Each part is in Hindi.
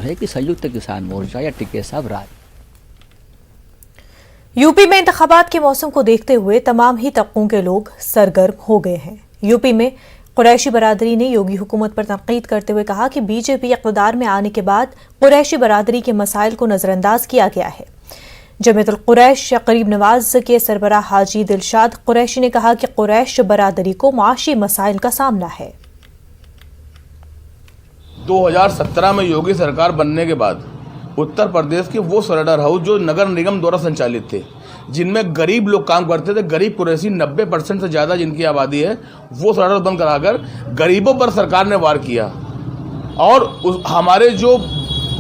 है कि संयुक्त किसान मोर्चा या टिक्के साहब राज। यूपी में इंतखाबात के मौसम को देखते हुए तमाम ही तबकों के लोग सरगर्म हो गए हैं। यूपी में कुरैशी बरादरी ने योगी हुकूमत पर तनकीद करते हुए कहा कि बीजेपी इक़्तिदार में आने के बाद कुरैशी बरादरी के मसाइल को नजरअंदाज किया गया है। जमीयतुल कुरैश करीब नवाज के सरबराह हाजी दिलशाद कुरैशी ने कहा कि कुरैश बरादरी को माशी मसाइल का सामना है। 2017 में योगी सरकार बनने के बाद उत्तर प्रदेश के वो स्लटर हाउस जो नगर निगम द्वारा संचालित थे, जिनमें गरीब लोग काम करते थे, गरीब कुरैशी 90% से ज़्यादा जिनकी आबादी है, वो स्लटर हाउस बंद कराकर गरीबों पर सरकार ने वार किया। और हमारे जो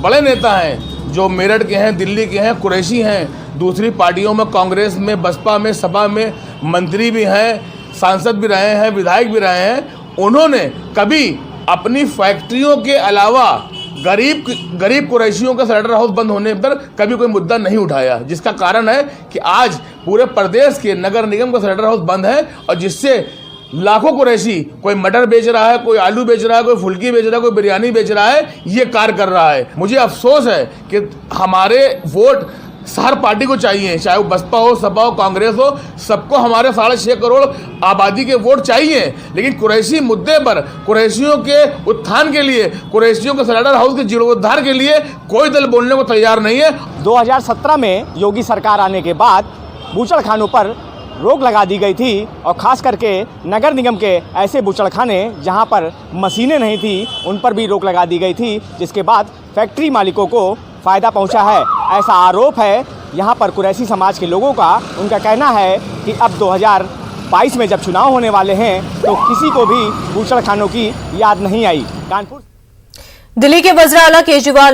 बड़े नेता हैं, जो मेरठ के हैं, दिल्ली के हैं, कुरैशी हैं, दूसरी पार्टियों में, कांग्रेस में, बसपा में, सपा में मंत्री भी हैं, सांसद भी रहे हैं, विधायक भी रहे हैं, उन्होंने कभी अपनी फैक्ट्रियों के अलावा गरीब कुरैशियों का स्लटर हाउस बंद होने पर कभी कोई मुद्दा नहीं उठाया, जिसका कारण है कि आज पूरे प्रदेश के नगर निगम का स्लटर हाउस बंद है और जिससे लाखों कुरैशी, कोई मटर बेच रहा है, कोई आलू बेच रहा है, कोई फुल्की बेच रहा है, कोई बिरयानी बेच रहा है, ये कार्य कर रहा है। मुझे अफसोस है कि हमारे वोट हर पार्टी को चाहिए, चाहे वो बसपा हो, सपा हो, कांग्रेस हो, सबको हमारे 6.5 करोड़ आबादी के वोट चाहिए, लेकिन कुरैशी मुद्दे पर, कुरैशियों के उत्थान के लिए, कुरैशियों के स्लटर हाउस के जीर्णोद्धार के लिए कोई दल बोलने को तैयार नहीं है। 2017 में योगी सरकार आने के बाद बूचड़खानों पर रोक लगा दी गई थी और ख़ास करके नगर निगम के ऐसे बूचड़खाने जहां पर मशीनें नहीं थी उन पर भी रोक लगा दी गई थी, जिसके बाद फैक्ट्री मालिकों को फ़ायदा पहुंचा है, ऐसा आरोप है यहां पर कुरैशी समाज के लोगों का। उनका कहना है कि अब 2022 में जब चुनाव होने वाले हैं तो किसी को भी बूचड़खानों की याद नहीं आई। कानपुर दिल्ली के वज़ीर आला केजरीवाल